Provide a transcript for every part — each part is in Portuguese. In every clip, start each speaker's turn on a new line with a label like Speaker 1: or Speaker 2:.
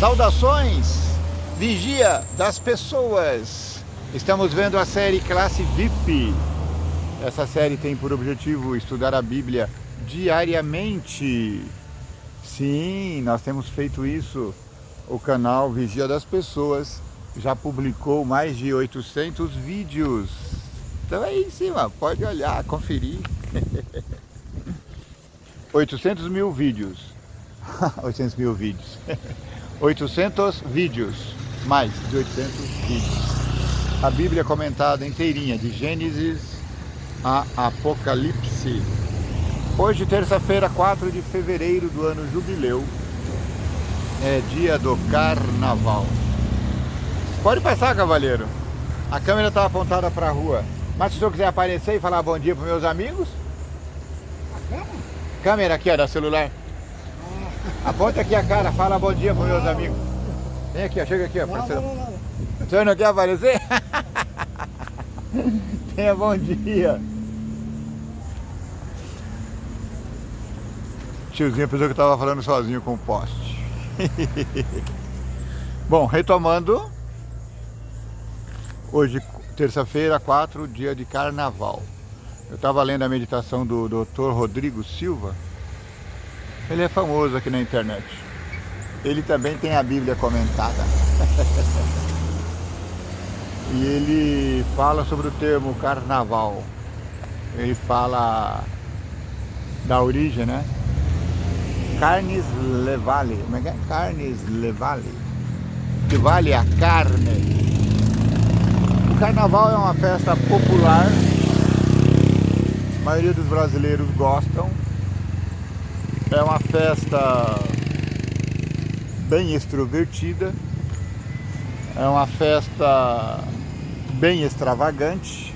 Speaker 1: Saudações, vigia das pessoas. Estamos vendo a série Classe VIP. Essa série tem por objetivo estudar a Bíblia diariamente. Sim, nós temos feito isso. O canal Vigia das Pessoas já publicou mais de 800 vídeos. Então aí em cima, pode olhar, conferir. 800 mil vídeos. 800 mil vídeos. 800 vídeos. Mais de 800 vídeos. A Bíblia comentada inteirinha, de Gênesis a Apocalipse. Hoje, terça-feira, 4 de fevereiro do ano jubileu, é dia do carnaval. Pode passar, cavaleiro. A câmera está apontada para a rua. Mas se o senhor quiser aparecer e falar bom dia para meus amigos.
Speaker 2: A câmera?
Speaker 1: Câmera aqui, ó, da celular. Aponta aqui a cara, fala bom dia para meus amigos. Vem aqui, ó, chega aqui, ó, parceiro.
Speaker 2: Não.
Speaker 1: O senhor não quer aparecer? Tenha bom dia. Tiozinho pensou que eu estava falando sozinho com o poste. Bom, retomando. Hoje, terça-feira, 4, dia de carnaval. Eu estava lendo a meditação do Dr. Rodrigo Silva. Ele é famoso aqui na internet. Ele também tem a Bíblia comentada. E ele fala sobre o termo carnaval. Ele fala da origem, né? Carnes levale. Como é que é? Carnes levale. Que vale a carne. O carnaval é uma festa popular. A maioria dos brasileiros gostam. É uma festa bem extrovertida. É uma festa bem extravagante.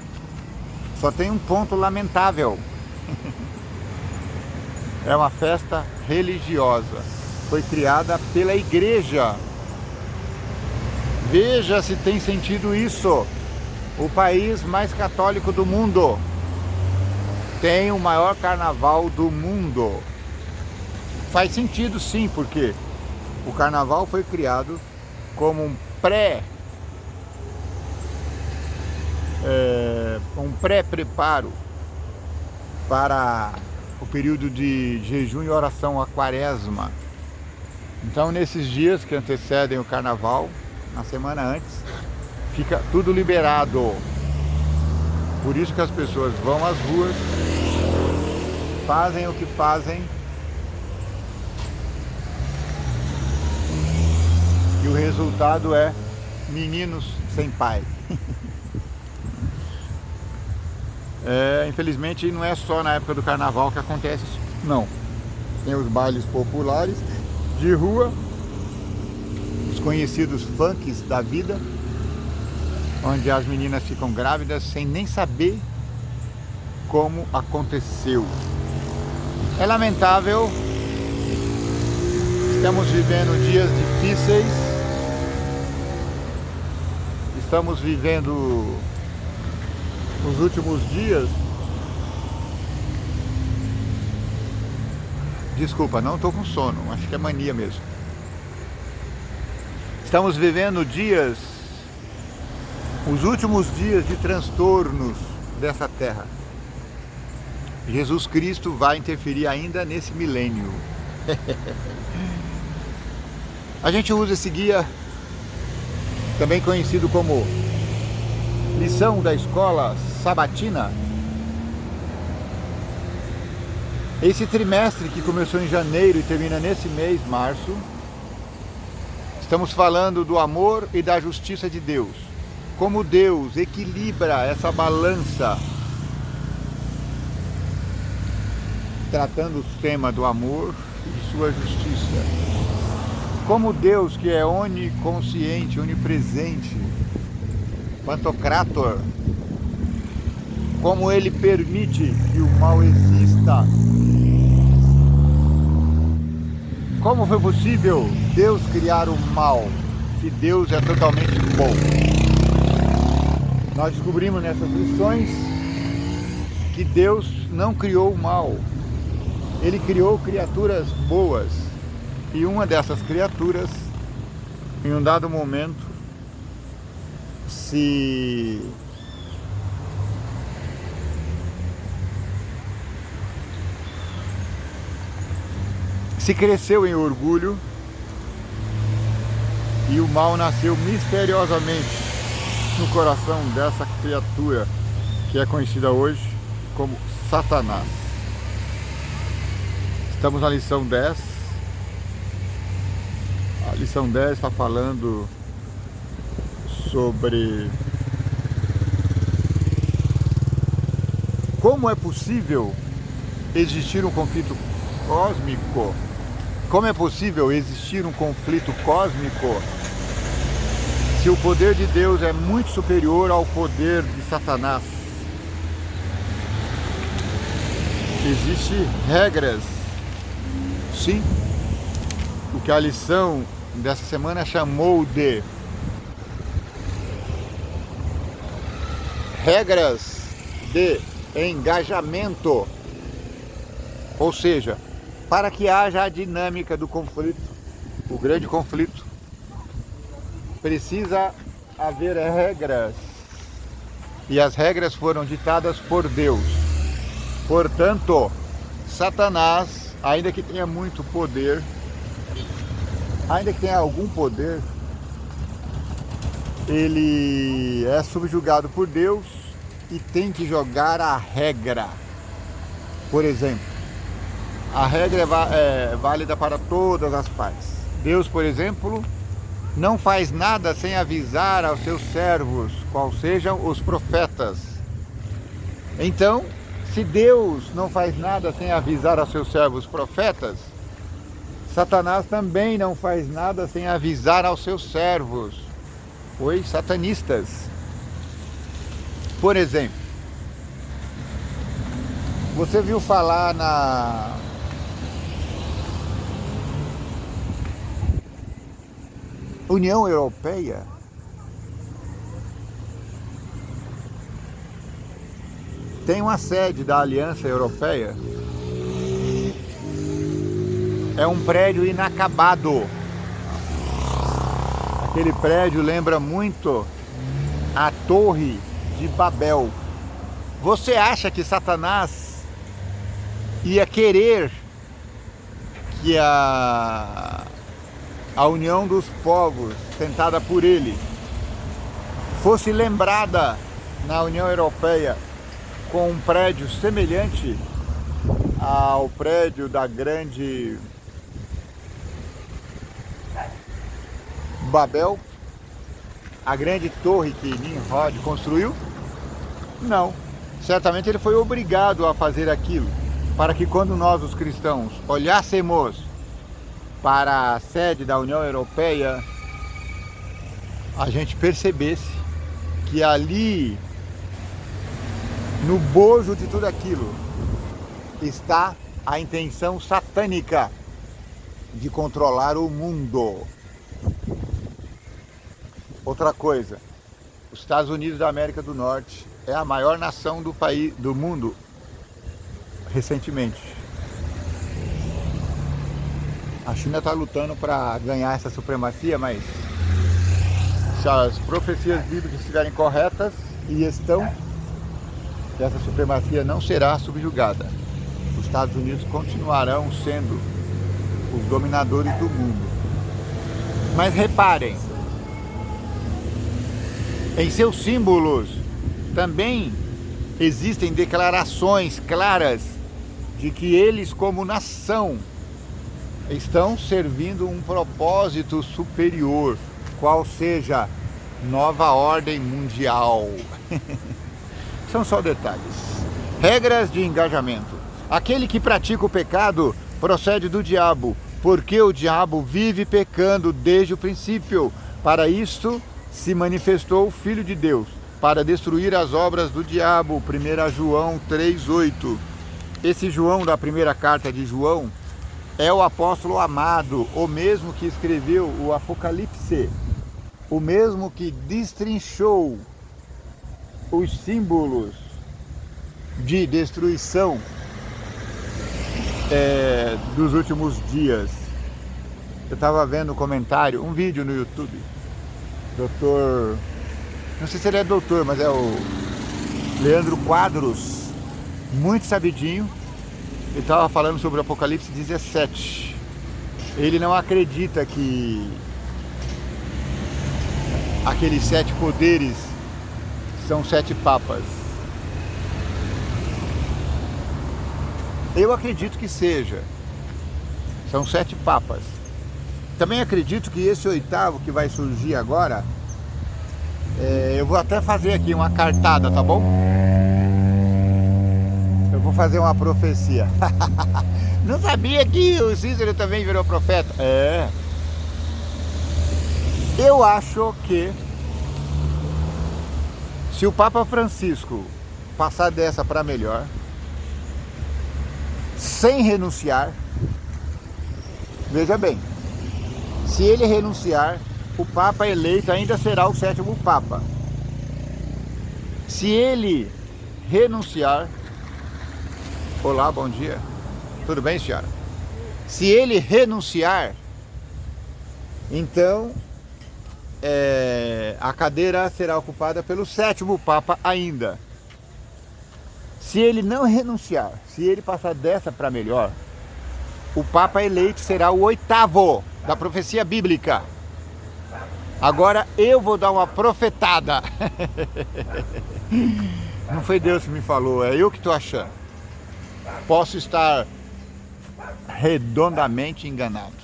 Speaker 1: Só tem um ponto lamentável. É uma festa religiosa. Foi criada pela igreja. Veja se tem sentido isso. O país mais católico do mundo tem o maior carnaval do mundo. Faz sentido sim, porque o carnaval foi criado como um pré-preparo para o período de jejum e oração, a quaresma. Então, nesses dias que antecedem o carnaval, na semana antes, fica tudo liberado. Por isso que as pessoas vão às ruas, fazem o que fazem, e o resultado é meninos sem pai. Infelizmente não é só na época do carnaval que acontece isso, não. Tem os bailes populares de rua, os conhecidos funks da vida, onde as meninas ficam grávidas sem nem saber como aconteceu. É lamentável, estamos vivendo dias difíceis, estamos vivendo os últimos dias. Desculpa, não estou com sono, acho que é mania mesmo. Estamos vivendo os últimos dias de transtornos dessa terra. Jesus Cristo vai interferir ainda nesse milênio. A gente usa esse guia, também conhecido como lição da escola sabatina. Esse trimestre que começou em janeiro e termina nesse mês, março, estamos falando do amor e da justiça de Deus. Como Deus equilibra essa balança, tratando o tema do amor e de sua justiça. Como Deus, que é oniconsciente, onipresente, Pantocrator, como Ele permite que o mal exista. Como foi possível Deus criar o mal, se Deus é totalmente bom? Nós descobrimos nessas lições que Deus não criou o mal. Ele criou criaturas boas. E uma dessas criaturas em um dado momento, se cresceu em orgulho e o mal nasceu misteriosamente no coração dessa criatura que é conhecida hoje como Satanás. Estamos na lição 10. A lição 10 está falando sobre como é possível existir um conflito cósmico. Como é possível existir um conflito cósmico se o poder de Deus é muito superior ao poder de Satanás? Existem regras, sim, o que a lição dessa semana chamou de regras de engajamento, ou seja, para que haja a dinâmica do conflito, o grande conflito, precisa haver regras, e as regras foram ditadas por Deus. Portanto, Satanás, ainda que tenha muito poder, ainda que tenha algum poder, ele é subjugado por Deus e tem que jogar a regra. Por exemplo, a regra é válida para todas as partes. Deus, por exemplo, não faz nada sem avisar aos seus servos, quais sejam os profetas. Então, se Deus não faz nada sem avisar aos seus servos profetas, Satanás também não faz nada sem avisar aos seus servos, os satanistas. Por exemplo, você viu falar na União Europeia? Tem uma sede da Aliança Europeia. É um prédio inacabado. Aquele prédio lembra muito a Torre de Babel. Você acha que Satanás ia querer que a união dos povos, tentada por ele, fosse lembrada na União Europeia com um prédio semelhante ao prédio da grande Babel, a grande torre que Nimrod construiu? Não. Certamente ele foi obrigado a fazer aquilo, para que quando nós, os cristãos, olhássemos para a sede da União Europeia, a gente percebesse que ali, no bojo de tudo aquilo, está a intenção satânica de controlar o mundo. Outra coisa, os Estados Unidos da América do Norte é a maior nação do mundo recentemente. A China está lutando para ganhar essa supremacia, mas se as profecias bíblicas estiverem corretas, e estão, essa supremacia não será subjugada. Os Estados Unidos continuarão sendo os dominadores do mundo. Mas reparem, em seus símbolos também existem declarações claras de que eles, como nação, estão servindo um propósito superior, qual seja nova ordem mundial. São só detalhes. Regras de engajamento. Aquele que pratica o pecado procede do diabo, porque o diabo vive pecando desde o princípio. Para isto se manifestou o Filho de Deus, para destruir as obras do diabo. 1 João 3,8. Esse João da primeira carta de João é o apóstolo amado, o mesmo que escreveu o Apocalipse, o mesmo que destrinchou os símbolos de destruição dos últimos dias. Eu estava vendo um comentário, um vídeo no YouTube. Doutor, não sei se ele é doutor, mas é o Leandro Quadros, muito sabidinho. Ele estava falando sobre o Apocalipse 17. Ele não acredita que aqueles 7 poderes são 7 papas. Eu acredito que seja. São 7 papas. Também acredito que esse 8º que vai surgir agora, eu vou até fazer aqui uma cartada, tá bom? Eu vou fazer uma profecia. Não sabia que o Cícero também virou profeta? É. Eu acho que se o Papa Francisco passar dessa para melhor, sem renunciar, veja bem, se ele renunciar, o Papa eleito ainda será o 7º Papa. Se ele renunciar... Olá, bom dia. Tudo bem, senhora? Se ele renunciar, então a cadeira será ocupada pelo 7º Papa ainda. Se ele não renunciar, se ele passar dessa para melhor, o Papa eleito será o 8º da profecia bíblica. Agora eu vou dar uma profetada. Não foi Deus que me falou, é eu que estou achando. Posso estar redondamente enganado,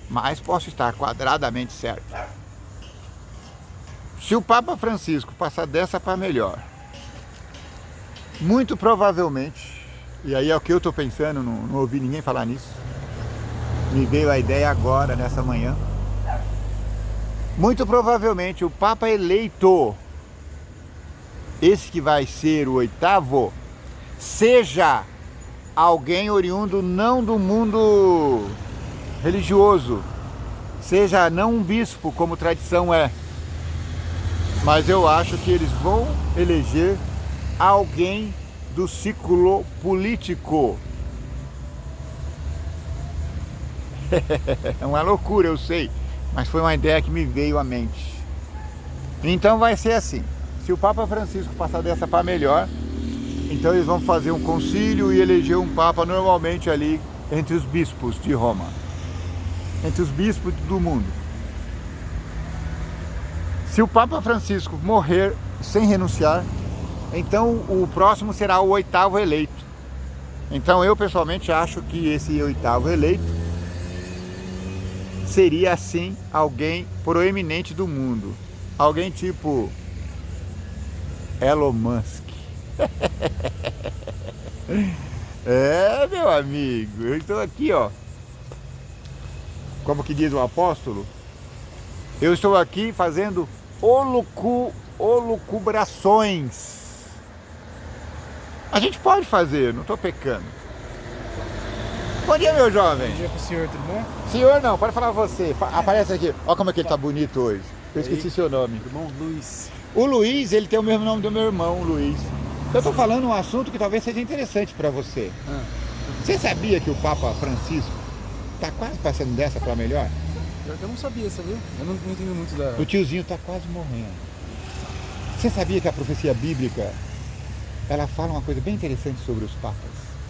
Speaker 1: mas posso estar quadradamente certo. Se o Papa Francisco passar dessa para melhor, muito provavelmente, e aí é o que eu estou pensando, não ouvi ninguém falar nisso, me veio a ideia agora, nessa manhã, muito provavelmente o Papa eleito, esse que vai ser o 8º, seja alguém oriundo não do mundo religioso, seja não um bispo, como tradição é, mas eu acho que eles vão eleger alguém do ciclo político. É uma loucura, eu sei, mas foi uma ideia que me veio à mente. Então vai ser assim, se o Papa Francisco passar dessa para melhor, então eles vão fazer um concílio e eleger um Papa normalmente ali entre os bispos de Roma, entre os bispos do mundo. Se o Papa Francisco morrer sem renunciar, então o próximo será o 8º eleito. Então eu pessoalmente acho que esse 8º eleito seria assim alguém proeminente do mundo, alguém tipo Elon Musk. É, meu amigo, eu estou aqui, ó, como que diz o apóstolo, eu estou aqui fazendo holucubrações. A gente pode fazer, não estou pecando. Bom dia, meu jovem.
Speaker 2: Bom dia pro senhor, tudo bom?
Speaker 1: Senhor não, pode falar você, aparece aqui. Olha como é que ele tá bonito hoje. Eu esqueci seu nome.
Speaker 2: Irmão Luiz.
Speaker 1: O Luiz, ele tem o mesmo nome do meu irmão, Luiz. Eu estou falando um assunto que talvez seja interessante para você. Você sabia que o Papa Francisco está quase passando dessa para melhor?
Speaker 2: Eu não sabia, sabia? Eu não entendo muito da...
Speaker 1: O tiozinho está quase morrendo. Você sabia que a profecia bíblica, ela fala uma coisa bem interessante sobre os papas?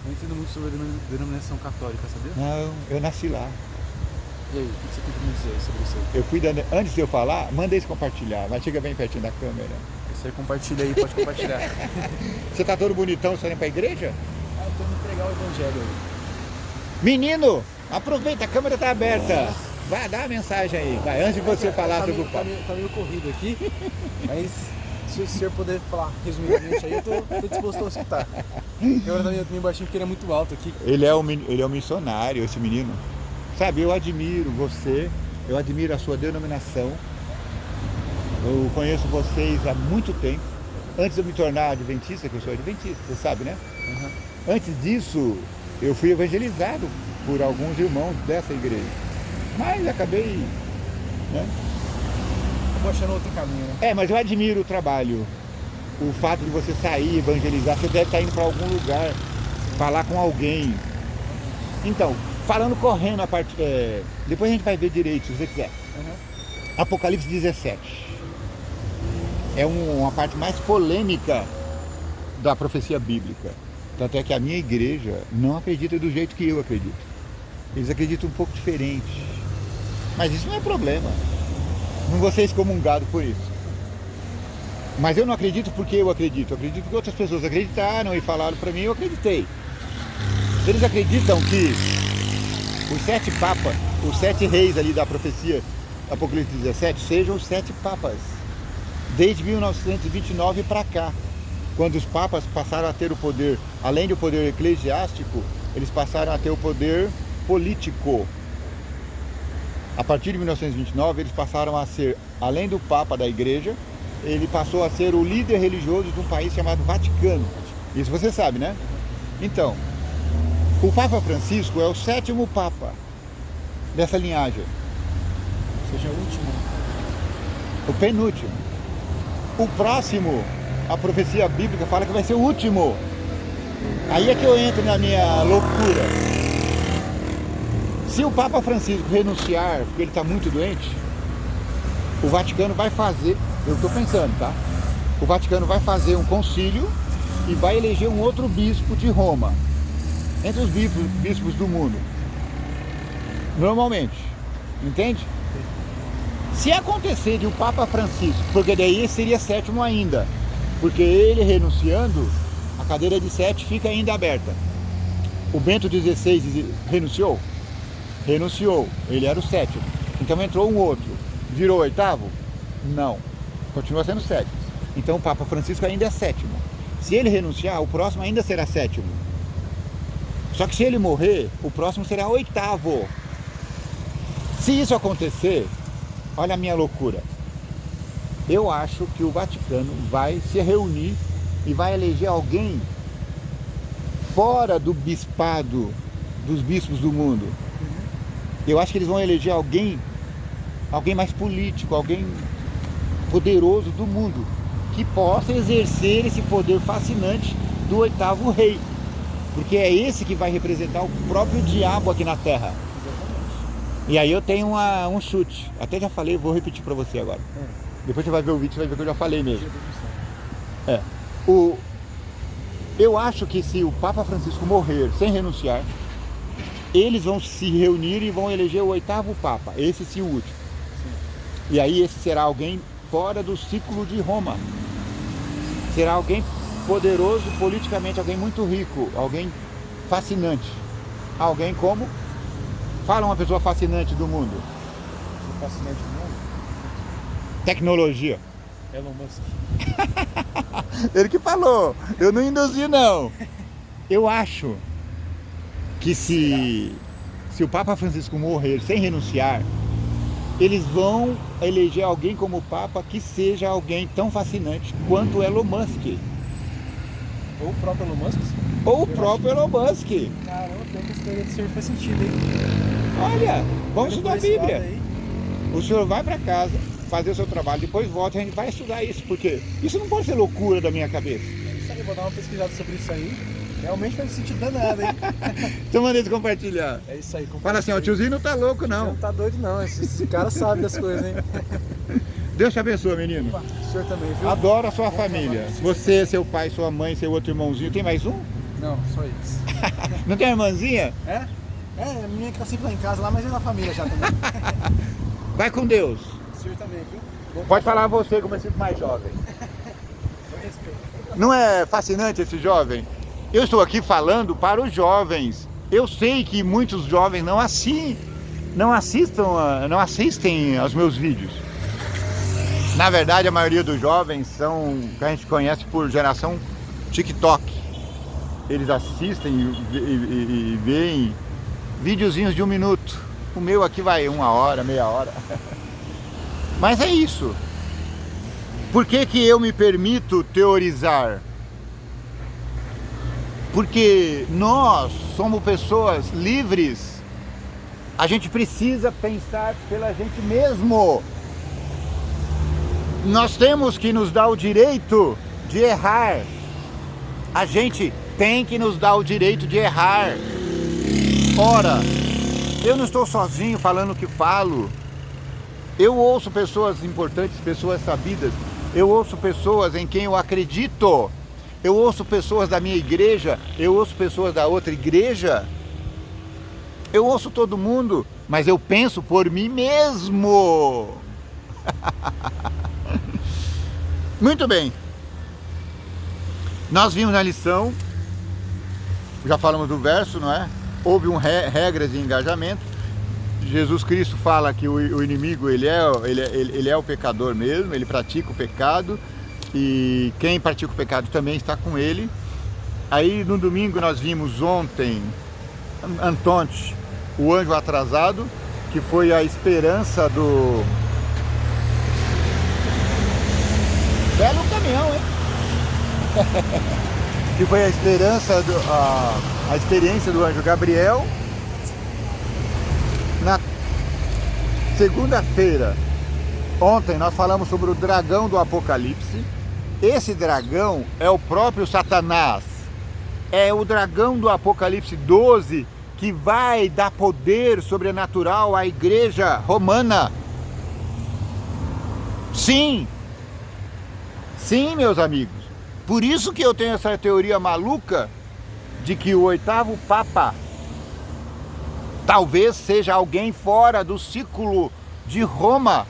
Speaker 2: Eu não entendo muito sobre a denominação católica, sabia?
Speaker 1: Não, eu nasci lá.
Speaker 2: E aí, o que você tem para me dizer sobre isso aí?
Speaker 1: Eu fui dando, antes de eu falar, manda eles compartilhar, mas chega bem pertinho da câmera.
Speaker 2: Você compartilha aí, pode compartilhar.
Speaker 1: Você tá todo bonitão, você indo pra igreja?
Speaker 2: Eu tô indo pregar o evangelho aí.
Speaker 1: Menino, aproveita, a câmera tá aberta. Vai, dá a mensagem aí, vai, antes de você falar sobre o
Speaker 2: Tá
Speaker 1: papo.
Speaker 2: meio corrido aqui, mas se o senhor puder falar resumidamente aí, eu tô disposto a escutar. Eu agora tá meio baixinho porque ele é muito alto aqui.
Speaker 1: Ele é um missionário, esse menino. Sabe, eu admiro você, eu admiro a sua denominação. Eu conheço vocês há muito tempo. Antes de eu me tornar adventista, que eu sou adventista, você sabe, né?
Speaker 2: Uhum.
Speaker 1: Antes disso, eu fui evangelizado por alguns irmãos dessa igreja. Mas acabei, né?
Speaker 2: Acabou achando outro caminho, né?
Speaker 1: Mas eu admiro o trabalho. O fato de você sair, evangelizar, você deve estar indo para algum lugar, falar com alguém. Então, falando correndo a parte. Depois a gente vai ver direito, se você quiser. Apocalipse 17. É uma parte mais polêmica da profecia bíblica. Tanto é que a minha igreja não acredita do jeito que eu acredito. Eles acreditam um pouco diferente. Mas isso não é problema. Não vou ser excomungado por isso. Mas eu não acredito porque eu acredito. Eu acredito porque outras pessoas acreditaram e falaram para mim e eu acreditei. Eles acreditam que os 7 papas, os 7 reis ali da profecia Apocalipse 17, sejam os 7 papas. Desde 1929 para cá. Quando os papas passaram a ter o poder, além do poder eclesiástico, eles passaram a ter o poder político. A partir de 1929, eles passaram a ser, além do papa da igreja, ele passou a ser o líder religioso de um país chamado Vaticano. Isso você sabe, né? Então, o Papa Francisco é o 7º papa dessa linhagem.
Speaker 2: Ou seja, o último.
Speaker 1: O penúltimo. O próximo, a profecia bíblica fala que vai ser o último. Aí é que eu entro na minha loucura. Se o Papa Francisco renunciar, porque ele está muito doente, o Vaticano vai fazer, eu estou pensando, tá? O Vaticano vai fazer um concílio e vai eleger um outro bispo de Roma, entre os bispos do mundo. Normalmente, entende? Se acontecer de o Papa Francisco, porque daí seria 7º ainda, porque ele renunciando, a cadeira de 7 fica ainda aberta. O Bento XVI renunciou? Renunciou, ele era o 7º. Então entrou um outro, virou 8º? Não, continua sendo 7º. Então o Papa Francisco ainda é 7º. Se ele renunciar, o próximo ainda será 7º. Só que se ele morrer, o próximo será 8º. Se isso acontecer, olha a minha loucura. Eu acho que o Vaticano vai se reunir e vai eleger alguém fora do bispado dos bispos do mundo. Eu acho que eles vão eleger alguém mais político, alguém poderoso do mundo, que possa exercer esse poder fascinante do 8º rei. Porque é esse que vai representar o próprio diabo aqui na Terra. E aí eu tenho um chute. Até já falei, vou repetir para você agora. Depois você vai ver o vídeo, você vai ver que eu já falei mesmo. Eu acho que se o Papa Francisco morrer sem renunciar, eles vão se reunir e vão eleger o 8º Papa. Esse sim, o último. Sim. E aí esse será alguém fora do ciclo de Roma. Será alguém poderoso politicamente, alguém muito rico, alguém fascinante. Alguém como... Fala uma pessoa fascinante do mundo.
Speaker 2: Fascinante do mundo?
Speaker 1: Tecnologia.
Speaker 2: Elon Musk.
Speaker 1: Ele que falou, eu não induzi não. Eu acho que se o Papa Francisco morrer sem renunciar, eles vão eleger alguém como Papa que seja alguém tão fascinante quanto Elon Musk.
Speaker 2: Ou o próprio Elon Musk?
Speaker 1: Ou o próprio Elon Musk.
Speaker 2: Caramba, pior que a história do senhor faz sentido, hein?
Speaker 1: Olha, vamos estudar a Bíblia. O senhor vai para casa, fazer o seu trabalho, depois volta e a gente vai estudar isso, porque isso não pode ser loucura da minha cabeça.
Speaker 2: Isso aí, vou dar uma pesquisada sobre isso aí. Realmente faz sentido danado, hein?
Speaker 1: Então manda eles compartilhar.
Speaker 2: É isso aí,
Speaker 1: fala assim, ó, o tiozinho não tá louco não.
Speaker 2: Não tá doido não, esse cara sabe das coisas, hein?
Speaker 1: Deus te abençoe, menino.
Speaker 2: Opa, o senhor também, viu?
Speaker 1: Adoro a sua família. Você, seu pai, sua mãe, seu outro irmãozinho. Tem mais um?
Speaker 2: Não, só isso.
Speaker 1: Não tem irmãzinha?
Speaker 2: É? É, a menina que tá sempre lá em casa, lá, mas é da família já também.
Speaker 1: Vai com Deus.
Speaker 2: O senhor também, viu?
Speaker 1: Pode falar você como eu sinto mais jovem. Não é fascinante esse jovem? Eu estou aqui falando para os jovens. Eu sei que muitos jovens não assistem aos meus vídeos. Na verdade, a maioria dos jovens são, que a gente conhece por geração TikTok. Eles assistem e veem videozinhos de 1 minuto. O meu aqui vai 1 hora, meia hora. Mas é isso. Por que que eu me permito teorizar? Porque nós somos pessoas livres. A gente precisa pensar pela gente mesmo. Nós temos que nos dar o direito de errar. A gente tem que nos dar o direito de errar. Ora, Eu não estou sozinho falando o que falo. Eu ouço pessoas importantes, pessoas sabidas. Eu ouço pessoas em quem eu acredito. Eu ouço pessoas da minha igreja. Eu ouço pessoas da outra igreja. Eu ouço todo mundo, mas eu penso por mim mesmo. Muito bem. Nós vimos na lição, já falamos do verso, não é? Houve regras de engajamento. Jesus Cristo fala que o inimigo ele é o pecador mesmo, ele pratica o pecado e quem pratica o pecado também está com ele. Aí no domingo nós vimos ontem Antonte, o anjo atrasado, que foi a esperança do belo caminhão, hein? Que foi a esperança a experiência do anjo Gabriel. Na segunda-feira, ontem, nós falamos sobre o dragão do Apocalipse. Esse dragão é o próprio Satanás. É o dragão do Apocalipse 12 que vai dar poder sobrenatural à igreja romana. Sim! Sim, meus amigos. Por isso que eu tenho essa teoria maluca de que o 8º Papa talvez seja alguém fora do ciclo de Roma.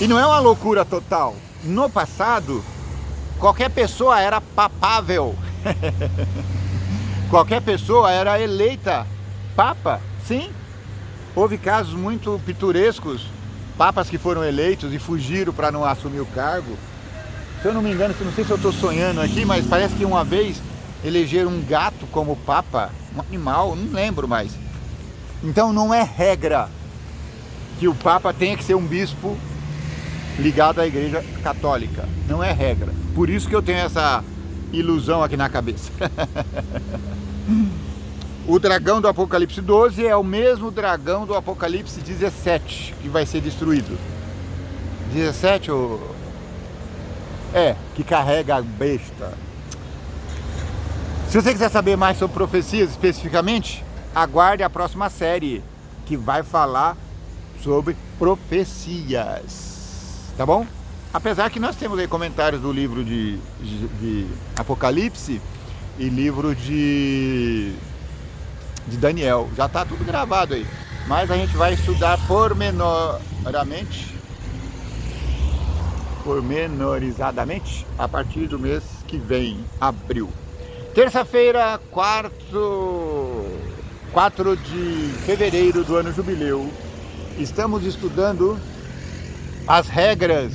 Speaker 1: E não é uma loucura total. No passado, qualquer pessoa era papável. Qualquer pessoa era eleita papa. Sim, houve casos muito pitorescos. Papas que foram eleitos e fugiram para não assumir o cargo. Se eu não me engano, não sei se eu estou sonhando aqui, mas parece que uma vez elegeram um gato como papa, um animal, não lembro mais. Então não é regra que o papa tenha que ser um bispo ligado à igreja católica. Não é regra. Por isso que eu tenho essa ilusão aqui na cabeça. O dragão do Apocalipse 12 é o mesmo dragão do Apocalipse 17 que vai ser destruído. 17 que carrega a besta. Se você quiser saber mais sobre profecias especificamente, aguarde a próxima série que vai falar sobre profecias, tá bom? Apesar que nós temos aí comentários do livro de Apocalipse e livro de Daniel, já está tudo gravado aí, mas a gente vai estudar pormenorizadamente a partir do mês que vem, abril. Terça-feira, 4 de fevereiro do ano jubileu, estamos estudando as regras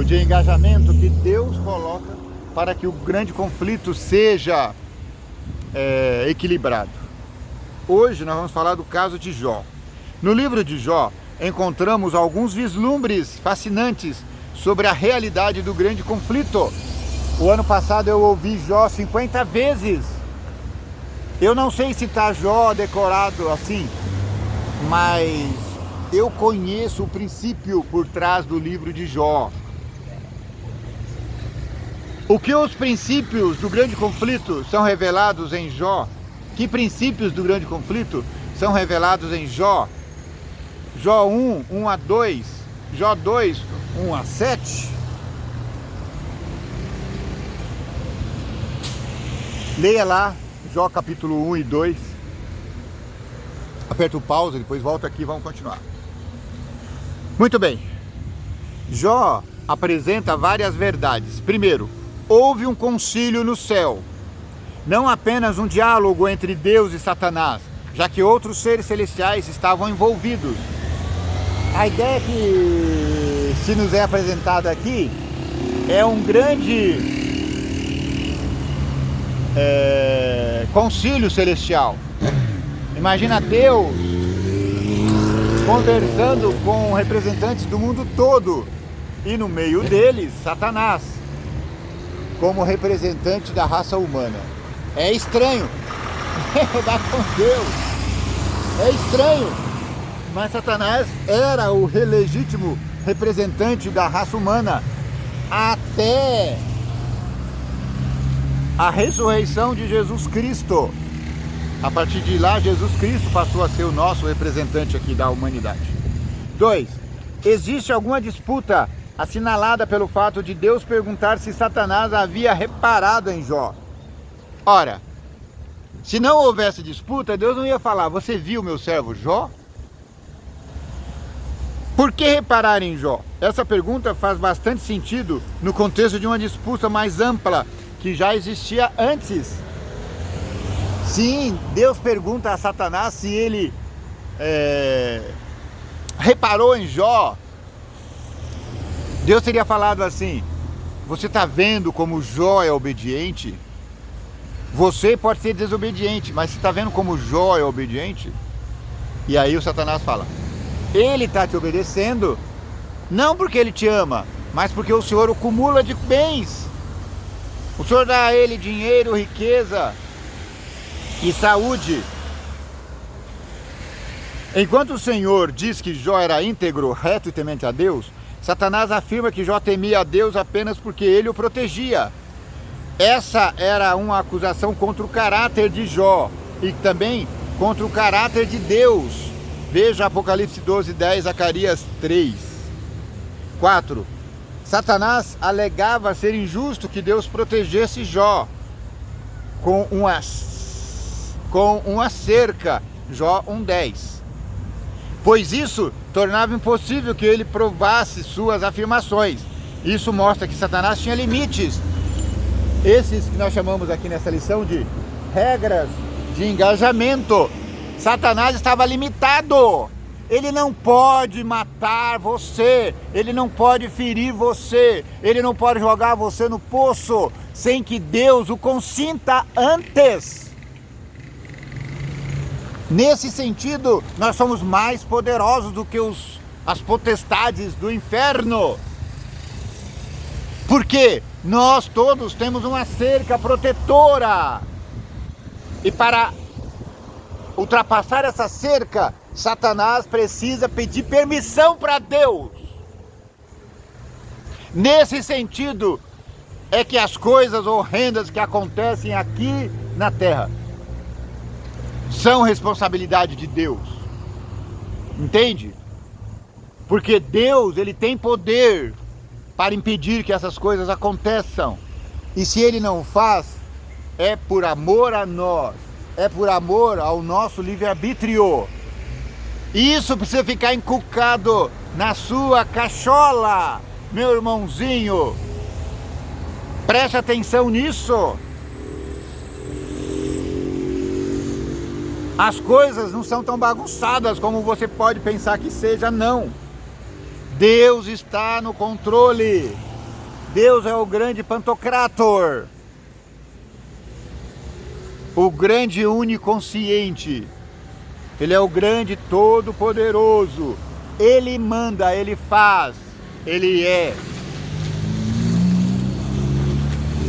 Speaker 1: de engajamento que Deus coloca para que o grande conflito seja equilibrado. Hoje nós vamos falar do caso de Jó. No livro de Jó, encontramos alguns vislumbres fascinantes sobre a realidade do grande conflito. O ano passado eu ouvi Jó 50 vezes. Eu não sei se está Jó decorado assim, mas eu conheço o princípio por trás do livro de Jó. O que os princípios do grande conflito são revelados em Jó? Que princípios do grande conflito são revelados em Jó? Jó 1, 1 a 2, Jó 2, 1 a 7. Leia lá, Jó capítulo 1 e 2. Aperta o pause, depois volta aqui e vamos continuar. Muito bem. Jó apresenta várias verdades. Primeiro, houve um concílio no céu. Não apenas um diálogo entre Deus e Satanás, já que outros seres celestiais estavam envolvidos. A ideia que se nos é apresentada aqui é um grande concílio celestial. Imagina Deus conversando com representantes do mundo todo e no meio deles Satanás como representante da raça humana. É estranho. Dá com Deus. É estranho. Mas Satanás era o legítimo representante da raça humana até a ressurreição de Jesus Cristo. A partir de lá, Jesus Cristo passou a ser o nosso representante aqui da humanidade. 2. Existe alguma disputa assinalada pelo fato de Deus perguntar se Satanás havia reparado em Jó? Ora, se não houvesse disputa, Deus não ia falar: você viu meu servo Jó? Por que reparar em Jó? Essa pergunta faz bastante sentido no contexto de uma disputa mais ampla que já existia antes. Sim, Deus pergunta a Satanás se ele reparou em Jó. Deus teria falado assim: você está vendo como Jó é obediente? Você pode ser desobediente, mas você está vendo como Jó é obediente? E aí o Satanás fala: ele está te obedecendo, não porque ele te ama, mas porque o Senhor o cumula de bens. O Senhor dá a ele dinheiro, riqueza e saúde. Enquanto o Senhor diz que Jó era íntegro, reto e temente a Deus, Satanás afirma que Jó temia a Deus apenas porque ele o protegia. Essa era uma acusação contra o caráter de Jó e também contra o caráter de Deus. Veja Apocalipse 12:10, Zacarias 3. 4. Satanás alegava ser injusto que Deus protegesse Jó com uma cerca, Jó 1:10. Pois isso tornava impossível que ele provasse suas afirmações. Isso mostra que Satanás tinha limites. Esses que nós chamamos aqui nessa lição de regras de engajamento. Satanás estava limitado. Ele não pode matar você, ele não pode ferir você, ele não pode jogar você no poço sem que Deus o consinta antes. Nesse sentido, nós somos mais poderosos do que as potestades do inferno. Porque nós todos temos uma cerca protetora. E para ultrapassar essa cerca, Satanás precisa pedir permissão para Deus. Nesse sentido, é que as coisas horrendas que acontecem aqui na terra são responsabilidade de Deus. Entende? Porque Deus, ele tem poder para impedir que essas coisas aconteçam. E se ele não faz, é por amor a nós. É por amor ao nosso livre-arbítrio. Isso precisa ficar inculcado na sua cachola, meu irmãozinho. Preste atenção nisso. As coisas não são tão bagunçadas como você pode pensar que seja, não. Deus está no controle. Deus é o grande pantocrator. O grande onisciente. Ele é o grande todo-poderoso. Ele manda, ele faz, ele é.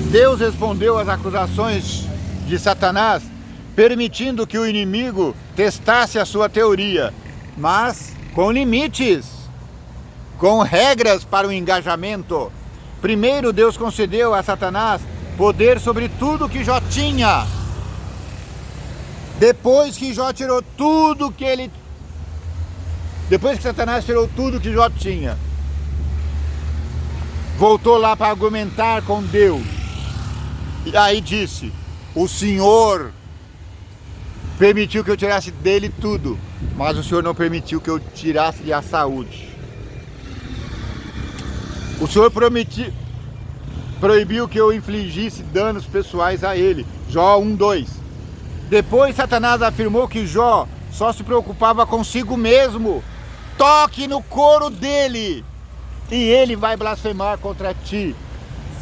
Speaker 1: Deus respondeu às acusações de Satanás, permitindo que o inimigo testasse a sua teoria, mas com limites, com regras para o engajamento. Primeiro, Deus concedeu a Satanás poder sobre tudo que Jó tinha. Depois que Satanás tirou tudo que Jó tinha, voltou lá para argumentar com Deus. E aí disse: o Senhor permitiu que eu tirasse dele tudo, mas o Senhor não permitiu que eu tirasse-lhe a saúde. O Senhor proibiu que eu infligisse danos pessoais a ele. Jó 1:2. Depois Satanás afirmou que Jó só se preocupava consigo mesmo. Toque no couro dele e ele vai blasfemar contra ti.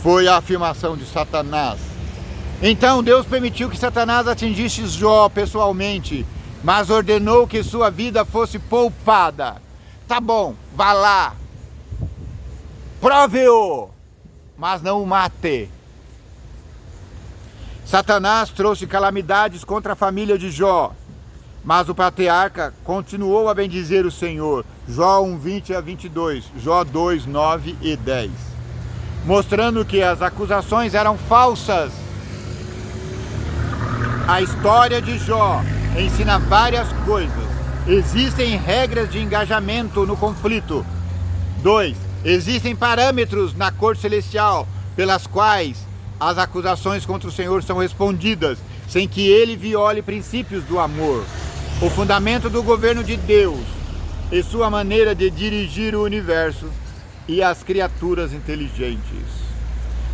Speaker 1: Foi a afirmação de Satanás. Então Deus permitiu que Satanás atingisse Jó pessoalmente, mas ordenou que sua vida fosse poupada. Tá bom, vá lá, prove-o, mas não o mate. Satanás trouxe calamidades contra a família de Jó, mas o patriarca continuou a bendizer o Senhor. Jó 1:20-22, Jó 2:9 e 10. Mostrando que as acusações eram falsas. A história de Jó ensina várias coisas. Existem regras de engajamento no conflito. 2. Existem parâmetros na corte celestial pelas quais as acusações contra o Senhor são respondidas, sem que ele viole princípios do amor. O fundamento do governo de Deus e sua maneira de dirigir o universo e as criaturas inteligentes.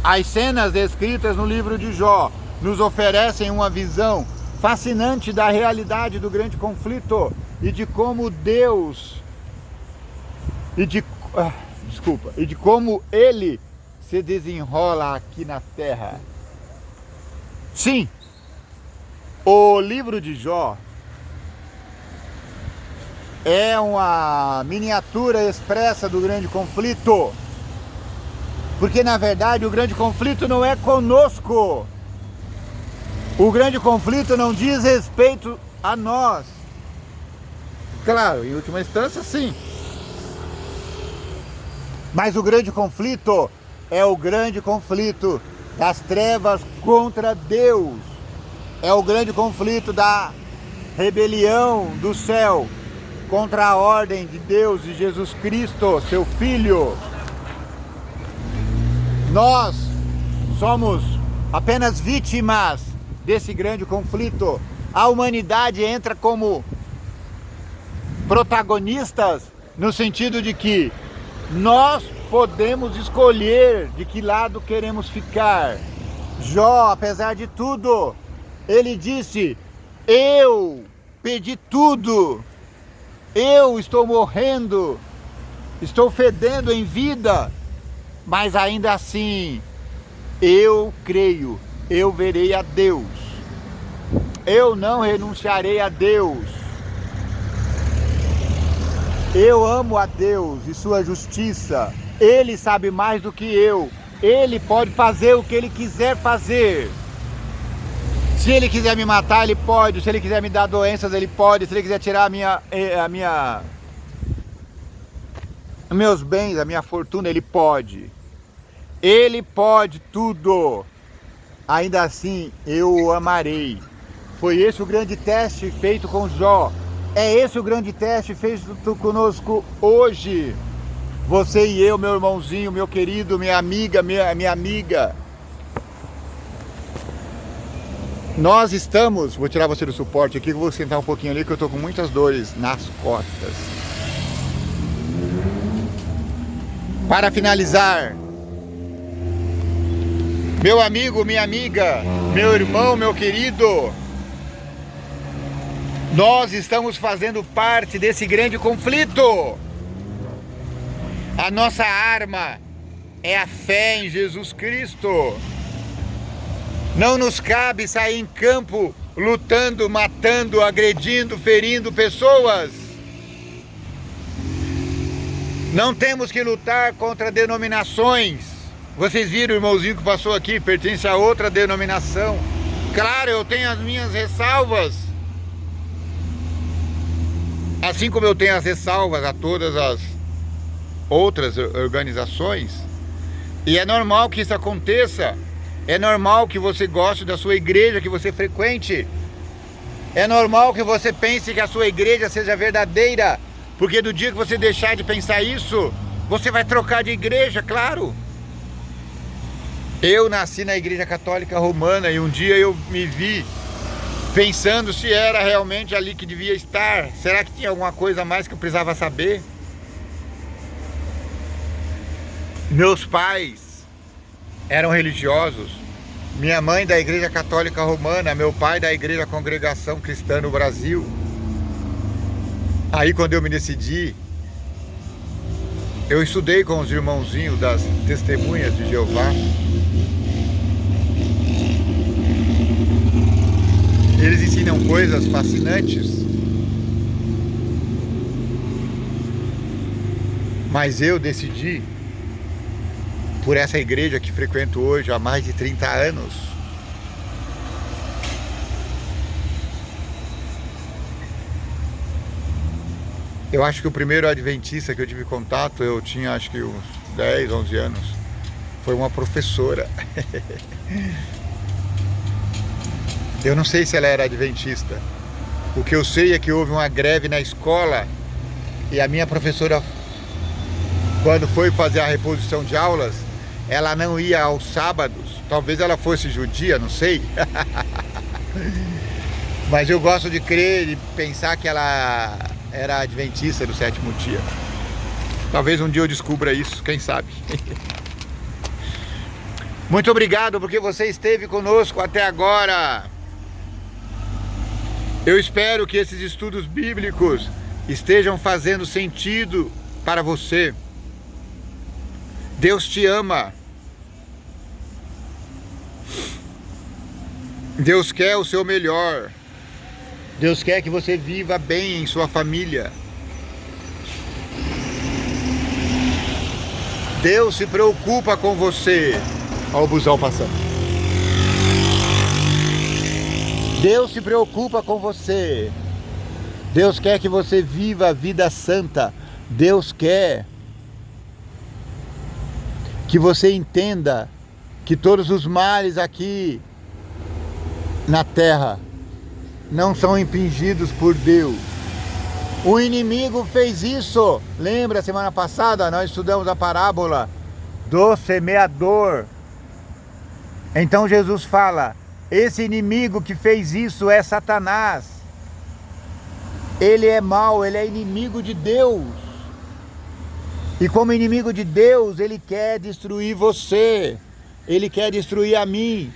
Speaker 1: As cenas descritas no livro de Jó nos oferecem uma visão fascinante da realidade do grande conflito e de como Deus e de como ele se desenrola aqui na terra. Sim, o livro de Jó é uma miniatura expressa do grande conflito, porque na verdade o grande conflito não é conosco. O grande conflito não diz respeito a nós. Claro, em última instância, sim. Mas o grande conflito é o grande conflito das trevas contra Deus. É o grande conflito da rebelião do céu contra a ordem de Deus e Jesus Cristo, seu Filho. Nós somos apenas vítimas desse grande conflito. A humanidade entra como protagonistas no sentido de que nós podemos escolher de que lado queremos ficar. Jó, apesar de tudo, ele disse: eu pedi tudo, eu estou morrendo, estou fedendo em vida, mas ainda assim eu creio, eu verei a Deus, eu não renunciarei a Deus, eu amo a Deus e sua justiça. Ele sabe mais do que eu, ele pode fazer o que ele quiser fazer. Se ele quiser me matar, ele pode. Se ele quiser me dar doenças, ele pode. Se ele quiser tirar meus bens, a minha fortuna, ele pode. Ele pode tudo. Ainda assim, eu o amarei. Foi esse o grande teste feito com Jó. É esse o grande teste feito conosco hoje. Você e eu, meu irmãozinho, meu querido, minha amiga, minha amiga. Nós estamos... Vou tirar você do suporte aqui, que eu vou sentar um pouquinho ali, que eu estou com muitas dores nas costas. Para finalizar, meu amigo, minha amiga, meu irmão, meu querido, nós estamos fazendo parte desse grande conflito. A nossa arma é a fé em Jesus Cristo. Não nos cabe sair em campo lutando, matando, agredindo, ferindo pessoas. Não temos que lutar contra denominações. Vocês viram o irmãozinho que passou aqui, pertence a outra denominação. Claro, eu tenho as minhas ressalvas. Assim como eu tenho as ressalvas a todas as outras organizações. E é normal que isso aconteça. É normal que você goste da sua igreja, que você frequente. É normal que você pense que a sua igreja seja verdadeira. Porque do dia que você deixar de pensar isso, você vai trocar de igreja, claro. Eu nasci na Igreja Católica Romana e um dia eu me vi pensando se era realmente ali que devia estar. Será que tinha alguma coisa a mais que eu precisava saber? Meus pais eram religiosos. Minha mãe da Igreja Católica Romana, meu pai da Igreja Congregação Cristã no Brasil. Aí quando eu me decidi, eu estudei com os irmãozinhos das Testemunhas de Jeová. Eles ensinam coisas fascinantes. Mas eu decidi, por essa igreja que frequento hoje há mais de 30 anos, eu acho que o primeiro adventista que eu tive contato, eu tinha acho que uns 10, 11 anos, foi uma professora. Eu não sei se ela era adventista. O que eu sei é que houve uma greve na escola e a minha professora, quando foi fazer a reposição de aulas, ela não ia aos sábados. Talvez ela fosse judia, não sei. Mas eu gosto de crer e pensar que ela era adventista do sétimo dia. Talvez um dia eu descubra isso, quem sabe. Muito obrigado porque você esteve conosco até agora. Eu espero que esses estudos bíblicos estejam fazendo sentido para você. Deus te ama. Deus quer o seu melhor. Deus quer que você viva bem em sua família. Deus se preocupa com você. Olha o busão passando. Deus se preocupa com você. Deus quer que você viva a vida santa. Deus quer que você entenda que todos os males aqui na terra não são impingidos por Deus. O inimigo fez isso. Lembra, semana passada nós estudamos a parábola do semeador. Então Jesus fala: esse inimigo que fez isso é Satanás. Ele é mau, ele é inimigo de Deus. E como inimigo de Deus, ele quer destruir você. Ele quer destruir a mim.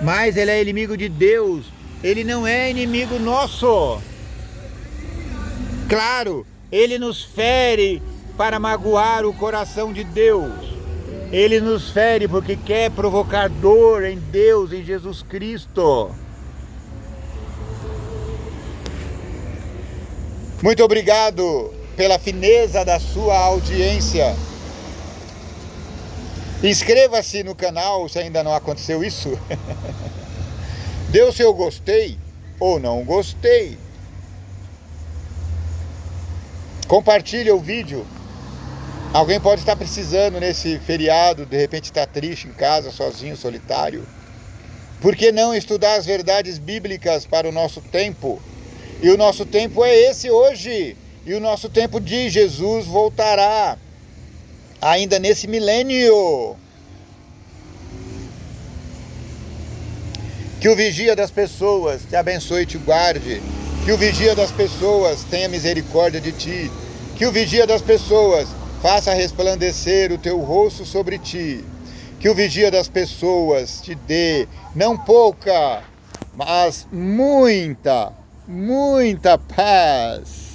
Speaker 1: Mas ele é inimigo de Deus. Ele não é inimigo nosso. Claro, ele nos fere para magoar o coração de Deus. Ele nos fere porque quer provocar dor em Deus, em Jesus Cristo. Muito obrigado pela fineza da sua audiência. Inscreva-se no canal se ainda não aconteceu isso. Dê o seu gostei ou não gostei. Compartilhe o vídeo. Alguém pode estar precisando nesse feriado, de repente está triste em casa, sozinho, solitário. Por que não estudar as verdades bíblicas para o nosso tempo? E o nosso tempo é esse hoje. E o nosso tempo de Jesus voltará ainda nesse milênio. Que o vigia das pessoas te abençoe e te guarde. Que o vigia das pessoas tenha misericórdia de ti. Que o vigia das pessoas faça resplandecer o teu rosto sobre ti. Que o vigia das pessoas te dê, não pouca, mas muita, muita paz.